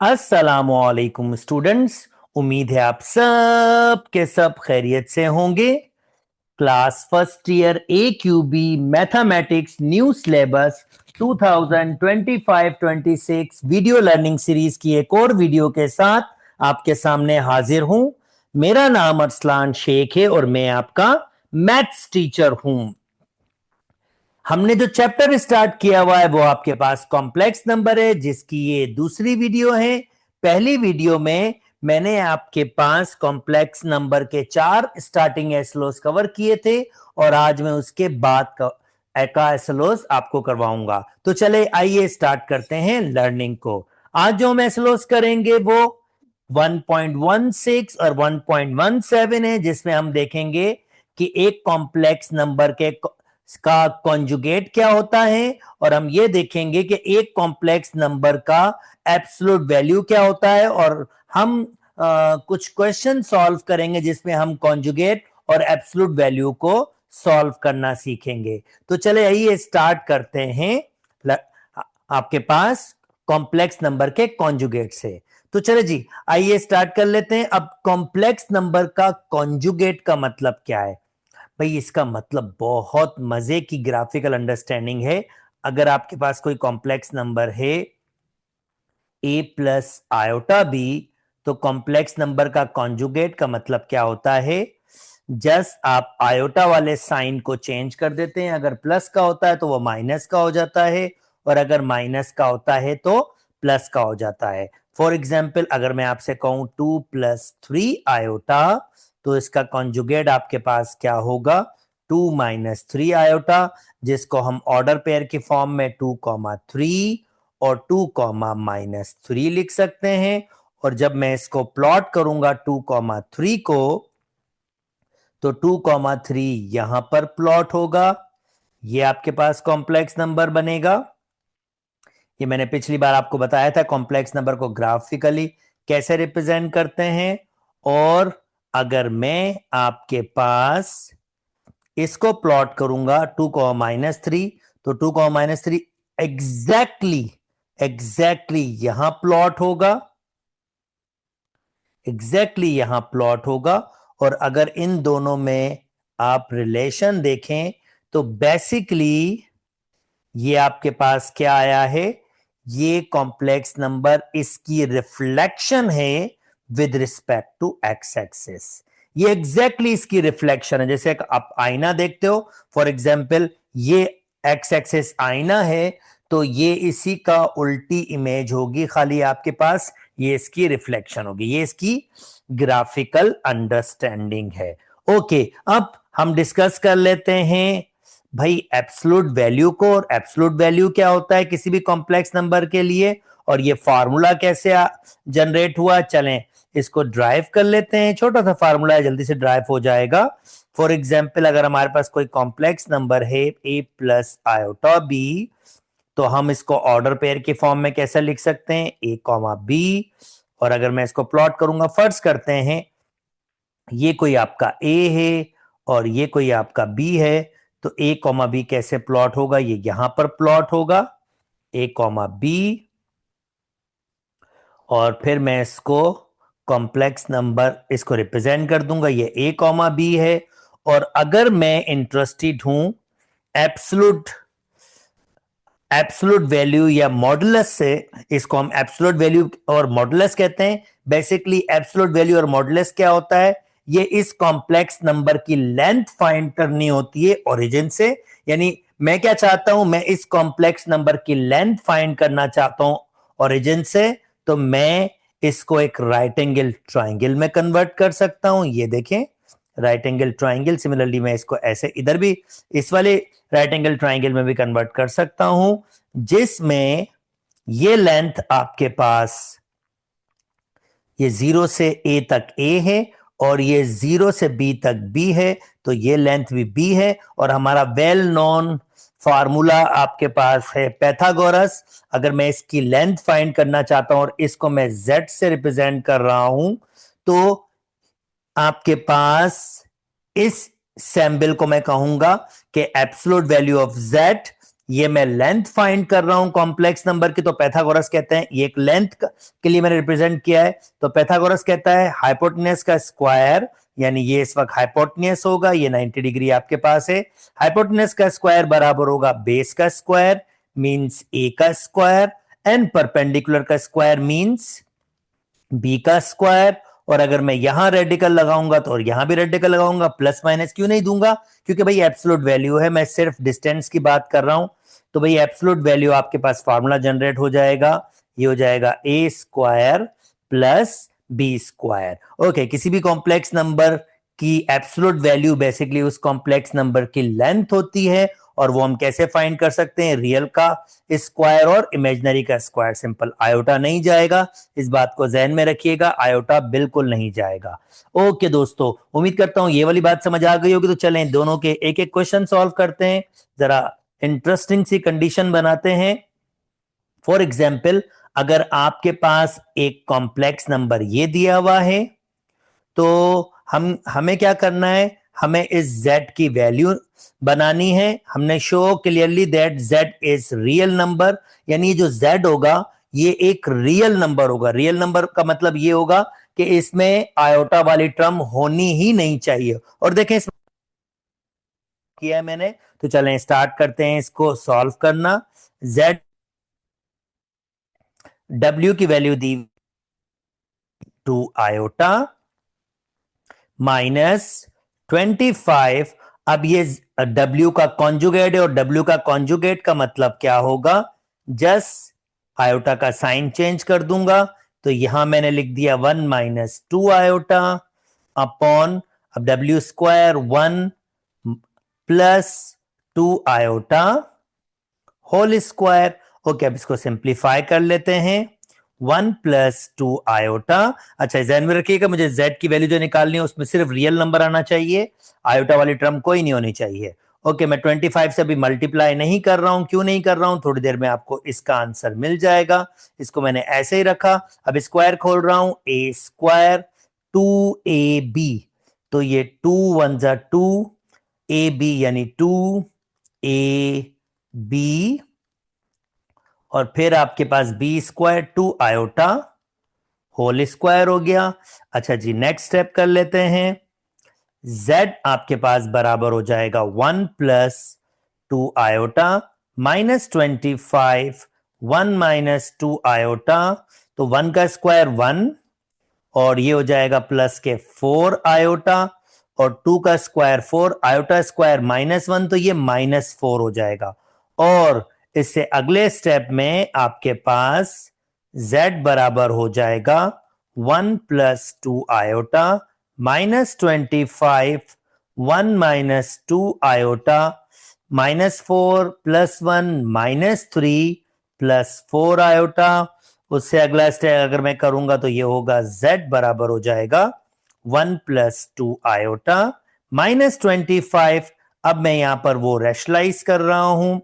अस्सलामुअलैकुम स्टूडेंट्स। उम्मीद है आप सब के सब खैरियत से होंगे। Class first year A Q B mathematics new syllabus 2025-26 video learning series की एक और वीडियो के साथ आपके सामने हाजिर हूं। मेरा नाम अरसलान शेख है और मैं आपका मैथ्स टीचर हूं। हमने जो चैप्टर स्टार्ट किया हुआ है वो आपके पास कॉम्प्लेक्स नंबर है, जिसकी ये दूसरी वीडियो है। पहली वीडियो में मैंने आपके पास कॉम्प्लेक्स नंबर के 4 स्टार्टिंग एसलोस कवर किए थे और आज मैं उसके बाद का एसलोस आपको करवाऊंगा। तो चले आइए स्टार्ट करते हैं लर्निंग को। आज जो हम एसलोस करेंगे वो 1.16 और 1.17 है, जिसमें हम देखेंगे कि एक कॉम्प्लेक्स नंबर के का कॉन्जुगेट क्या होता है और हम ये देखेंगे कि एक कॉम्प्लेक्स नंबर का एब्सोल्यूट वैल्यू क्या होता है। और हम कुछ क्वेश्चन सॉल्व करेंगे जिसमें हम कॉन्जुगेट और एब्सोल्यूट वैल्यू को सॉल्व करना सीखेंगे। तो चले आइए स्टार्ट करते हैं आपके पास कॉम्प्लेक्स नंबर के कॉन्जुगेट से। तो चले जी आइए स्टार्ट कर लेते हैं। अब कॉम्प्लेक्स नंबर का कॉन्जुगेट का मतलब क्या है भाई? इसका मतलब बहुत मजे की ग्राफिकल अंडरस्टैंडिंग है। अगर आपके पास कोई कॉम्प्लेक्स नंबर है a प्लस आयोटा बी, तो कॉम्प्लेक्स नंबर का कॉन्जुगेट का मतलब क्या होता है? जस्ट आप आयोटा वाले साइन को चेंज कर देते हैं। अगर प्लस का होता है तो वो माइनस का हो जाता है और अगर माइनस का होता है तो प्लस का हो जाता है। फॉर एग्जाम्पल, अगर मैं आपसे कहूं 2 + 3 आयोटा, तो इसका कॉन्जुगेट आपके पास क्या होगा? 2 - 3 आयोटा, जिसको हम ऑर्डर पेयर की फॉर्म में 2, 3 और 2, -3 लिख सकते हैं। और जब मैं इसको प्लॉट करूंगा 2, 3 को, तो 2, 3 यहां पर प्लॉट होगा। ये आपके पास कॉम्प्लेक्स नंबर बनेगा। ये मैंने पिछली बार आपको बताया था कॉम्प्लेक्स नंबर को ग्राफिकली कैसे रिप्रेजेंट करते हैं। और अगर मैं आपके पास इसको प्लॉट करूंगा 2, -3, तो 2, -3 एग्जैक्टली एग्जैक्टली यहां प्लॉट होगा, एग्जैक्टली यहां प्लॉट होगा। और अगर इन दोनों में आप रिलेशन देखें तो बेसिकली ये आपके पास क्या आया है? ये कॉम्प्लेक्स नंबर इसकी रिफ्लेक्शन है with respect to X axis. ये एग्जैक्टली इसकी रिफ्लेक्शन है। जैसे आप आईना देखते हो, फॉर एग्जाम्पल ये एक्स एक्सिस आईना है, तो ये इसी का उल्टी इमेज होगी, खाली आपके पास ये इसकी रिफ्लेक्शन होगी। ये इसकी ग्राफिकल अंडरस्टैंडिंग है। ओके, अब हम डिस्कस कर लेते हैं भाई एब्सोल्यूट वैल्यू को। और एब्सोल्यूट वैल्यू क्या होता है किसी भी कॉम्प्लेक्स नंबर के लिए, और ये फार्मूला कैसे जनरेट हुआ, चलें इसको ड्राइव कर लेते हैं। छोटा सा फार्मूला है, जल्दी से ड्राइव हो जाएगा। फॉर एग्जाम्पल, अगर हमारे पास कोई कॉम्प्लेक्स नंबर है a + आयोटा b, तो हम इसको ऑर्डर पेयर के फॉर्म में कैसे लिख सकते हैं? a, b। और अगर मैं इसको प्लॉट करूंगा, फर्ज करते हैं ये कोई आपका a है और ये कोई आपका b है, तो a, b कैसे प्लॉट होगा? ये यहां पर प्लॉट होगा a, b। और फिर मैं इसको कॉम्प्लेक्स नंबर इसको रिप्रेजेंट कर दूंगा, ये a, b है। और अगर मैं इंटरेस्टेड हूं एब्सोल्यूट एब्सोल्यूट वैल्यू या मॉडुलस से, इसको हम एब्सोल्यूट वैल्यू और मॉडुलस कहते हैं। बेसिकली एब्सोल्यूट वैल्यू और मॉडुलस क्या होता है? ये इस कॉम्प्लेक्स नंबर की लेंथ फाइंड करनी होती है ओरिजिन से। यानी मैं क्या चाहता हूं, मैं इस कॉम्प्लेक्स नंबर की लेंथ फाइंड करना चाहता हूं ओरिजिन से, तो मैं इसको एक राइट एंगल ट्राइंगल में कन्वर्ट कर सकता हूं। ये देखें, राइट एंगल ट्राइंगल। सिमिलरली मैं इसको ऐसे इधर भी इस वाले राइट एंगल ट्राइंगल में भी कन्वर्ट कर सकता हूं, जिसमें ये लेंथ आपके पास ये 0 से a तक a है और ये 0 से b तक b है, तो ये लेंथ भी b है। और हमारा वेल नोन फार्मूला आपके पास है पैथागोरस। अगर मैं इसकी लेंथ फाइंड करना चाहता हूं और इसको मैं z से रिप्रेजेंट कर रहा हूं, तो आपके पास इस सैम्बल को मैं कहूंगा कि एब्सोल्यूट वैल्यू ऑफ z ये मैं लेंथ फाइंड कर रहा हूं कॉम्प्लेक्स नंबर की, तो पैथागोरस कहते हैं ये एक लेंथ के लिए मैंने रिप्रेजेंट किया है, तो पैथागोरस कहता है हाइपोटेन्यूस का स्क्वायर, यानी ये इस वक्त हाइपोटेन्यूस होगा, ये 90 डिग्री आपके पास है, हाइपोटेन्यूस का स्क्वायर बराबर होगा बेस का स्क्वायर मींस ए का स्क्वायर, एंड परपेंडिकुलर का स्क्वायर मींस बी का स्क्वायर। और अगर मैं यहां रेडिकल लगाऊंगा तो और यहां भी रेडिकल लगाऊंगा, प्लस माइनस क्यों नहीं दूंगा, क्योंकि भाई एब्सोल्यूट वैल्यू है, मैं सिर्फ डिस्टेंस की बात कर रहा हूं, तो भाई एब्सोल्यूट वैल्यू आपके पास फार्मूला जनरेट हो जाएगा, ये हो जाएगा a square plus b square. Okay, किसी भी कॉम्प्लेक्स नंबर की एब्सोल्यूट वैल्यू बेसिकली उस कॉम्प्लेक्स नंबर की लेंथ होती है, और वो हम कैसे फाइंड कर सकते हैं, रियल का स्क्वायर और इमेजिनरी का स्क्वायर, सिंपल, आयोटा नहीं जाएगा, इस बात को ध्यान में रखिएगा, आयोटा बिल्कुल नहीं जाएगा। ओके दोस्तों, उम्मीद करता हूं ये वाली बात समझ आ गई होगी, तो चलें दोनों के एक एक क्वेश्चन सॉल्व करते हैं, जरा इंटरेस्टिंग सी कंडीशन बनाते हैं। फॉर एग्जाम्पल, अगर आपके पास एक कॉम्प्लेक्स नंबर ये दिया हुआ है, तो हमें क्या करना है, हमें इस z की वैल्यू बनानी है, हमने show clearly that z is real number, यानी जो z होगा ये एक रियल नंबर होगा, रियल नंबर का मतलब ये होगा कि इसमें आयोटा वाली टर्म होनी ही नहीं चाहिए। और देखें इसमें किया है मैंने, तो चलें स्टार्ट करते हैं इसको सॉल्व करना। z w की वैल्यू दी 2 आयोटा -25, अब ये W का कॉन्जुगेट है, और W का कॉन्जुगेट का मतलब क्या होगा, जस्ट आयोटा का साइन चेंज कर दूंगा, तो यहां मैंने लिख दिया 1 - 2 आयोटा अपॉन, अब W square 1 plus 2 iota whole square. Okay, अब इसको सिंप्लीफाई कर लेते हैं, 1 + 2 आयोटा। अच्छा, ध्यान में रखिएगा, मुझे z की वैल्यू जो निकालनी है उसमें सिर्फ रियल नंबर आना चाहिए, आयोटा वाली टर्म कोई नहीं होनी चाहिए। ओके, मैं 25 से अभी मल्टीप्लाई नहीं कर रहा हूं, क्यों नहीं कर रहा हूं, थोड़ी देर में आपको इसका आंसर मिल जाएगा। इसको मैंने ऐसे ही रखा, अब स्क्वायर खोल रहा हूं, ए स्क्वायर 2ab, तो ये 2 1 = 2, ab यानी 2ab, और फिर आपके पास b square 2 iota whole square हो गया। अच्छा जी, नेक्स्ट स्टेप कर लेते हैं, z आपके पास बराबर हो जाएगा 1 + 2 आयोटा -25, 1 - 2 आयोटा, तो 1 का स्क्वायर 1, और ये हो जाएगा प्लस के 4 आयोटा, और 2 का स्क्वायर 4, आयोटा स्क्वायर -1, तो ये -4 हो जाएगा। और इससे अगले स्टेप में आपके पास z बराबर हो जाएगा 1 + 2 आयोटा -25, 1 - 2 आयोटा, -4 + 1 -3 + 4 आयोटा। उससे अगला स्टेप अगर मैं करूंगा तो ये होगा z बराबर हो जाएगा 1 + 2 आयोटा -25। अब मैं यहां पर वो रेशनलाइज कर रहा हूं,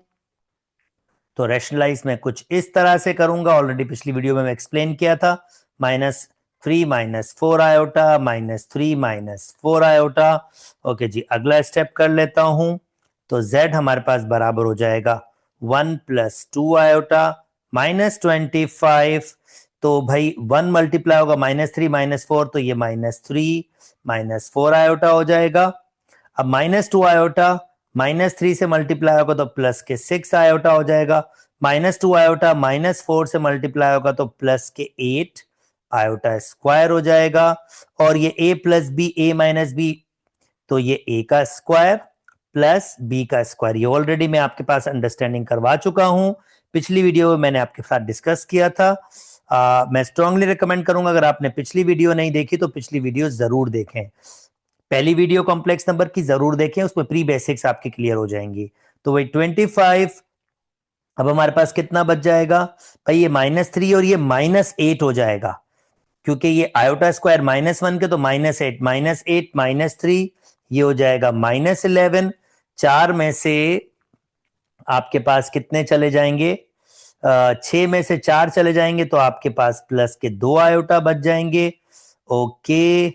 तो रेशनलाइज में कुछ इस तरह से करूंगा, ऑलरेडी पिछली वीडियो में मैं एक्सप्लेन किया था, -3 - 4 आयोटा -3 - 4 आयोटा। ओके जी, अगला स्टेप कर लेता हूं, तो z हमारे पास बराबर हो जाएगा 1 + 2 आयोटा -25, तो भाई 1 मल्टीप्लाई होगा -3 - 4, तो ये -3 - 4 आयोटा हो जाएगा। अब -2 आयोटा -3 से मल्टीप्लाई होगा तो प्लस के 6 आयोटा हो जाएगा, -2 आयोटा -4 से मल्टीप्लाई होगा तो प्लस के 8 आयोटा स्क्वायर हो जाएगा। और ये a + b, a - b, तो ये a का स्क्वायर प्लस b का स्क्वायर, ये ऑलरेडी मैं आपके पास अंडरस्टैंडिंग करवा चुका हूं, पिछली वीडियो में मैंने आपके साथ डिस्कस किया था। मैं स्ट्रांगली रिकमेंड करूंगा, अगर आपने पिछली वीडियो नहीं देखी तो पिछली वीडियो जरूर देखें, पहली वीडियो कॉम्प्लेक्स नंबर की जरूर देखें, उसमें प्री बेसिक्स आपकी क्लियर हो जाएंगी। तो वही 25, अब हमारे पास कितना बच जाएगा भाई, ये -3 और ये -8 हो जाएगा, क्योंकि ये आयोटा स्क्वायर -1 के, तो -8 -3, ये हो जाएगा -11। 4 में से आपके पास कितने चले जाएंगे, 6 में से 4 चले जाएंगे, तो आपके पास प्लस के 2 आयोटा बच जाएंगे। ओके,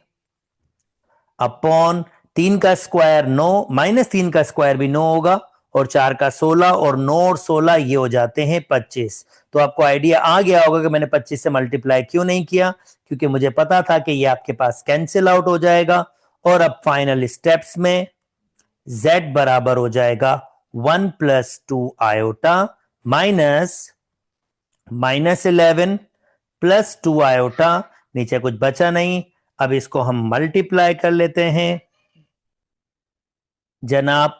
अपॉन 3 का स्क्वायर 9, -3 का स्क्वायर भी 9 होगा, और 4 का 16 और 9 और 16 ये हो जाते हैं 25। तो आपको आइडिया आ गया होगा कि मैंने 25 से मल्टीप्लाई क्यों नहीं किया, क्योंकि मुझे पता था कि ये आपके पास कैंसिल आउट हो जाएगा। और अब फाइनल स्टेप्स में z बराबर हो जाएगा 1 + 2 आयोटा -11 + 2 आयोटा, नीचे कुछ बचा नहीं। अब इसको हम मल्टीप्लाई कर लेते हैं जनाब,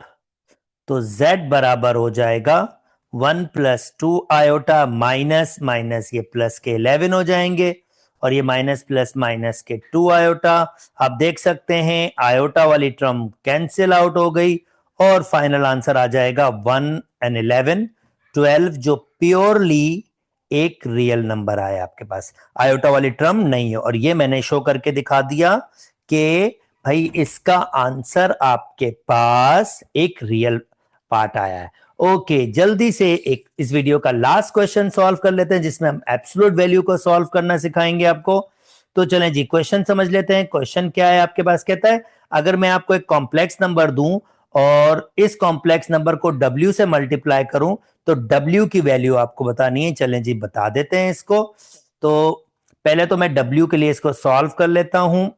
तो z बराबर हो जाएगा 1 + 2 आयोटा माइनस माइनस ये प्लस के 11 हो जाएंगे, और ये माइनस प्लस माइनस के 2 आयोटा। आप देख सकते हैं आयोटा वाली टर्म कैंसिल आउट हो गई, और फाइनल आंसर आ जाएगा 1 and 11 12, जो प्योरली एक रियल नंबर आया आपके पास, आयोटा वाली टर्म नहीं है। और ये मैंने शो करके दिखा दिया कि भाई इसका आंसर आपके पास एक रियल पार्ट आया है। ओके, जल्दी से एक इस वीडियो का लास्ट क्वेश्चन सॉल्व कर लेते हैं, जिसमें हम एब्सोल्यूट वैल्यू को सॉल्व करना सिखाएंगे आपको। तो चलें जी, क्वेश्चन समझ लेते हैं। क्वेश्चन क्या है आपके पास, कहता है अगर मैं आपको एक कॉम्प्लेक्स नंबर दूं और इस कॉम्प्लेक्स नंबर को W से मल्टीप्लाई करूं, तो W की वैल्यू आपको बतानी है। चलें जी, बता देते हैं इसको। तो पहले तो मैं W के लिए इसको सॉल्व कर लेता हूं।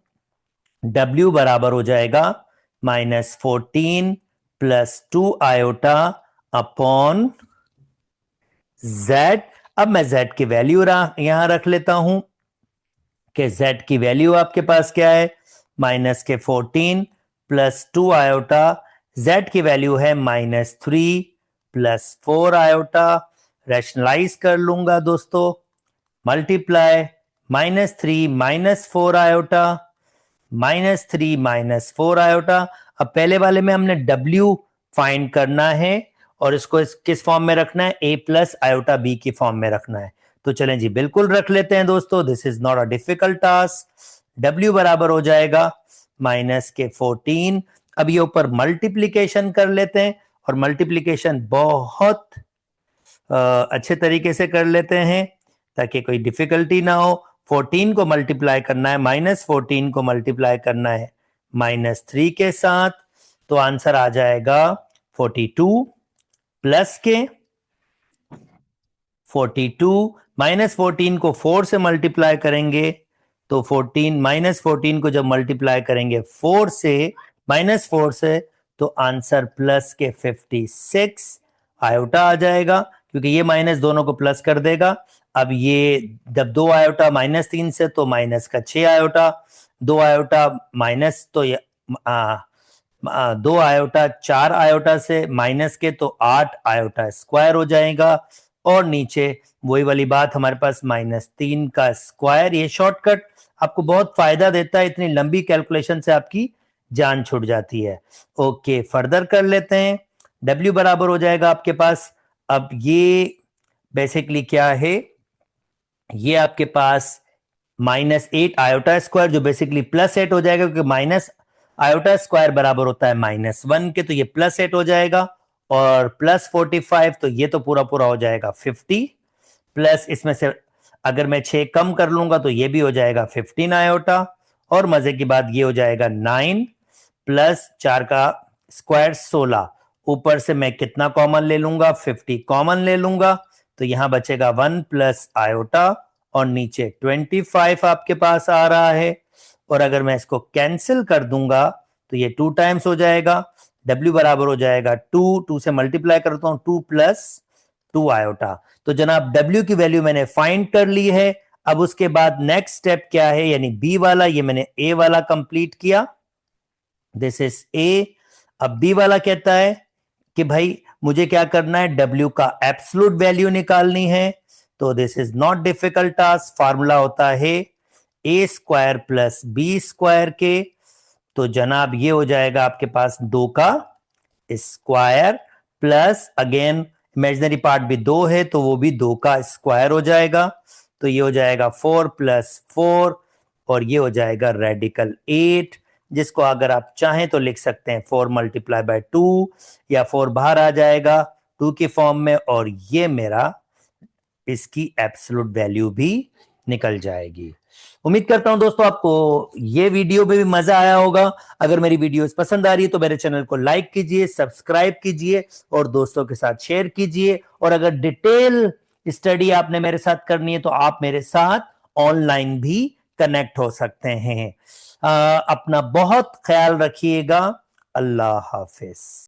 W बराबर हो जाएगा -14 + 2 आयोटा अपॉन Z। अब मैं Z की वैल्यू यहां रख लेता हूं कि Z की वैल्यू आपके पास क्या है, -14 + 2 आयोटा। Z की वैल्यू है -3 + 4 आयोटा। रैशनलाइज कर लूंगा दोस्तों, मल्टीप्लाई -3 - 4 आयोटा, -3 - 4 आयोटा। अब पहले वाले में हमने W फाइंड करना है, और इसको किस फॉर्म में रखना है, A + आयोटा B की फॉर्म में रखना है। तो चलें जी, बिल्कुल रख लेते हैं दोस्तों, this is not a difficult task. W बराबर हो जाएगा -14। अब ये ऊपर मल्टीप्लीकेशन कर लेते हैं, और मल्टीप्लीकेशन बहुत अच्छे तरीके से कर लेते हैं ताकि कोई डिफिकल्टी ना हो। 14 को मल्टीप्लाई करना है, -14 को मल्टीप्लाई करना है -3 के साथ, तो आंसर आ जाएगा 42 प्लस के 42 -14 को 4 से मल्टीप्लाई करेंगे, तो 14 को जब मल्टीप्लाई करेंगे 4 से -4 से, तो आंसर प्लस के 56 आयोटा आ जाएगा, क्योंकि ये माइनस दोनों को प्लस कर देगा। अब ये जब 2 आयोटा -3 से, तो माइनस का 6 आयोटा, 2 आयोटा माइनस, तो ये 2 आयोटा 4 आयोटा से माइनस के, तो 8 आयोटा स्क्वायर हो जाएगा। और नीचे वही वाली बात हमारे पास -3 का स्क्वायर। ये शॉर्टकट आपको बहुत फायदा देता है, इतनी लंबी कैलकुलेशन से आपकी जान छूट जाती है। ओके, फर्दर कर लेते हैं। W बराबर हो जाएगा आपके पास, अब ये बेसिकली क्या है, ये आपके पास -8 आयोटा स्क्वायर, जो बेसिकली +8 हो जाएगा, क्योंकि माइनस आयोटा स्क्वायर बराबर होता है -1 के, तो ये +8 हो जाएगा। और +45, तो ये तो पूरा पूरा हो जाएगा 50, प्लस इसमें से अगर मैं 6 कम कर लूंगा तो ये भी हो जाएगा 15 आयोटा। और मजे की बात ये हो जाएगा 9 + 4 का स्क्वायर 16, ऊपर से मैं कितना कॉमन ले लूंगा, 50 कॉमन ले लूंगा, तो यहां बचेगा 1 + आयोटा, और नीचे 25 आपके पास आ रहा है। और अगर मैं इसको कैंसिल कर दूंगा तो ये 2 टाइम्स हो जाएगा। W बराबर हो जाएगा 2 से मल्टीप्लाई करता हूं, 2 + 2 आयोटा। तो जनाब W की वैल्यू मैंने फाइंड कर ली है। अब उसके बाद नेक्स्ट स्टेप क्या है, यानी B वाला, ये मैंने A वाला कंप्लीट किया, दिस इज A। अब B वाला कहता है कि भाई मुझे क्या करना है, W का एब्सोल्यूट वैल्यू निकालनी है। तो this is not difficult task, formula होता है A² + B² के। तो जनाब ये हो जाएगा आपके पास 2 का square, plus again imaginary part भी 2 है, तो वो भी 2 का स्क्वायर हो जाएगा। तो ये हो जाएगा 4 + 4, और ये हो जाएगा रेडिकल 8, जिसको अगर आप चाहें तो लिख सकते हैं 4 × 2, या 4 बाहर आ जाएगा 2 की फॉर्म में, और ये मेरा इसकी एब्सोल्यूट वैल्यू भी निकल जाएगी। उम्मीद करता हूं दोस्तों आपको ये वीडियो में भी मजा आया होगा। अगर मेरी वीडियोस पसंद आ रही है तो मेरे चैनल को लाइक कीजिए, सब्सक्राइब कीजिए और दोस्तों के साथ शेयर कीजिए। और अगर डिटेल स्टडी आपने मेरे साथ करनी है तो आप मेरे साथ ऑनलाइन भी कनेक्ट हो सकते हैं। अपना बहुत ख्याल रखिएगा। अल्लाह हाफिज।